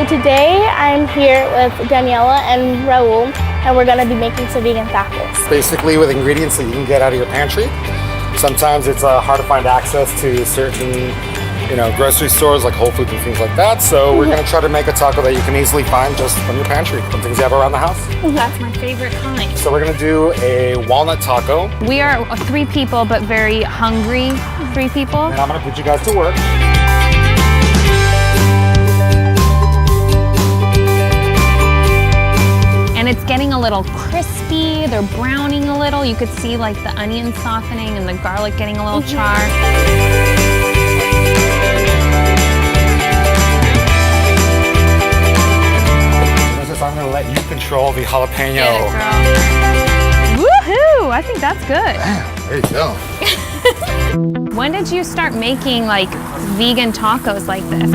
So today I'm here with Daniella and Raul, and we're gonna be making some vegan tacos. Basically with ingredients that you can get out of your pantry. Sometimes it's hard to find access to certain grocery stores like Whole Foods and things like that. So we're gonna try to make a taco that you can easily find just from your pantry, from things you have around the house. That's my favorite kind. So we're gonna do a walnut taco. We are 3 people, but very hungry 3 people. And I'm gonna put you guys to work. And it's getting a little crispy, they're browning a little. You could see like the onion softening and the garlic getting a little charred. I'm gonna let you control the jalapeno. Get it, girl. Woohoo! I think that's good. Damn, there you go. When did you start making like vegan tacos like this?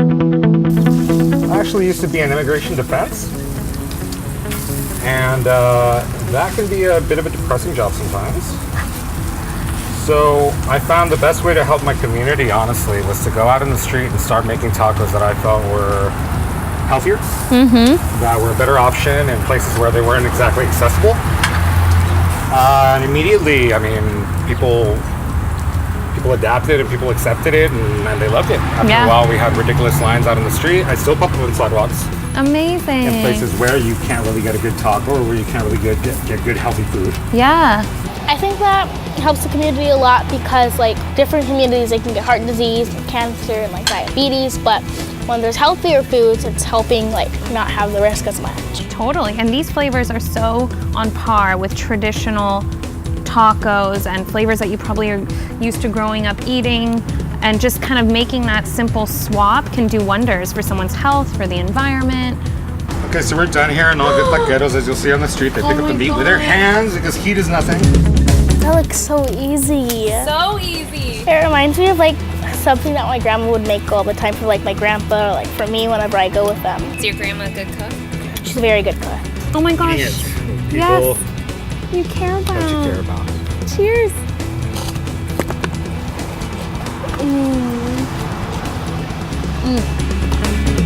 I actually used to be in immigration defense. And that can be a bit of a depressing job sometimes. So I found the best way to help my community, honestly, was to go out in the street and start making tacos that I felt were healthier, that were a better option in places where they weren't exactly accessible. And immediately, I mean, people adapted and people accepted it and they loved it. After a while, we had ridiculous lines out in the street. I still pop up on sidewalks. Amazing. In places where you can't really get a good taco or where you can't really get good healthy food. Yeah. I think that helps the community a lot because like different communities, they can get heart disease, and cancer, and like diabetes, but when there's healthier foods, it's helping like not have the risk as much. Totally, and these flavors are so on par with traditional tacos and flavors that you probably are used to growing up eating, and just kind of making that simple swap can do wonders for someone's health, for the environment. Okay, so we're done here, and all good taqueros, as you'll see on the street, they pick up the meat with their hands because heat is nothing. That looks so easy. So easy. It reminds me of like something that my grandma would make all the time for like my grandpa, or like for me whenever I go with them. Is your grandma a good cook? She's a very good cook. Oh my gosh. People Yes. You care about. that you care about. Cheers.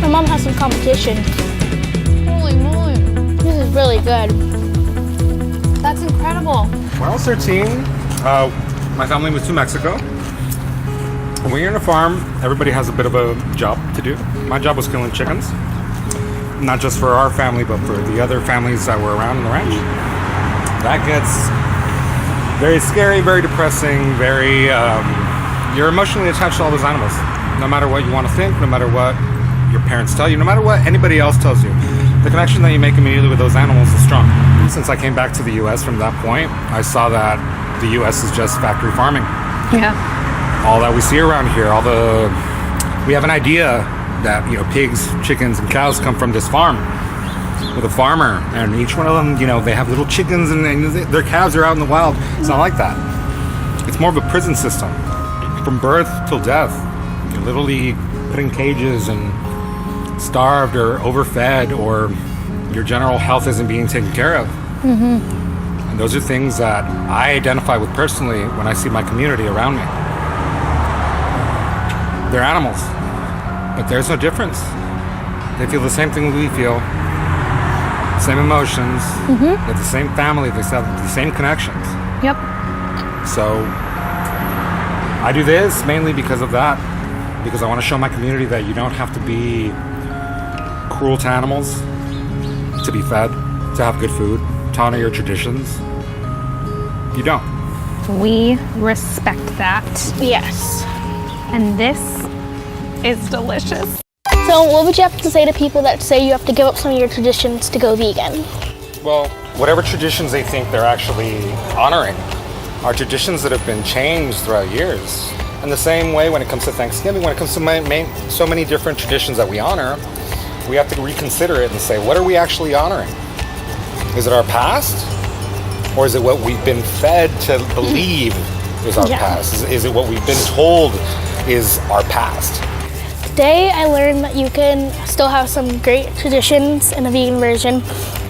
My mom has some competition. Holy moly. This is really good. That's incredible. When I was 13, my family moved to Mexico. When you're in a farm, everybody has a bit of a job to do. My job was killing chickens. Not just for our family, but for the other families that were around in the ranch. That gets very scary, very depressing, you're emotionally attached to all those animals. No matter what you want to think, no matter what your parents tell you, no matter what anybody else tells you, the connection that you make immediately with those animals is strong. Since I came back to the US from that point, I saw that the US is just factory farming. Yeah. All that we see around here, we have an idea that pigs, chickens, and cows come from this farm with a farmer, and each one of them, they have little chickens and their calves are out in the wild. It's not like that. It's more of a prison system. From birth till death, you're literally put in cages and starved or overfed, or your general health isn't being taken care of. And those are things that I identify with personally when I see my community around me. They're animals, but there's no difference. They feel the same thing we feel, same emotions, they have the same family, they have the same connections. Yep. So I do this mainly because of that, because I want to show my community that you don't have to be cruel to animals to be fed, to have good food, to honor your traditions. You don't. We respect that. Yes. And this is delicious. So what would you have to say to people that say you have to give up some of your traditions to go vegan? Well, whatever traditions they think they're actually honoring are traditions that have been changed throughout years. In the same way, when it comes to Thanksgiving, when it comes to so many different traditions that we honor, we have to reconsider it and say, what are we actually honoring? Is it our past? Or is it what we've been fed to believe is our past? Is it what we've been told is our past? Today I learned that you can still have some great traditions in a vegan version,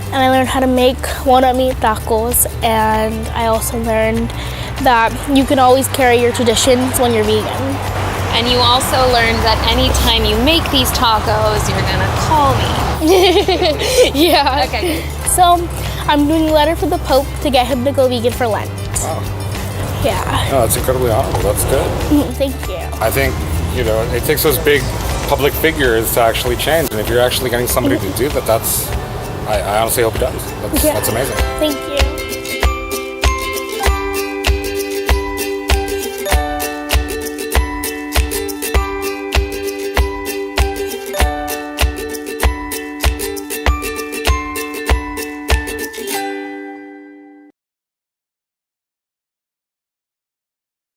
and I learned how to make walnut meat tacos, and I also learned that you can always carry your traditions when you're vegan. And you also learned that anytime you make these tacos, you're gonna call me. Yeah. Okay. So I'm doing a letter for the Pope to get him to go vegan for Lent. Wow. Yeah. No, that's incredibly honorable. That's good. Thank you. I think, it takes those big public figures to actually change. And if you're actually getting somebody to do that, I honestly hope he does. That's amazing. Thank you.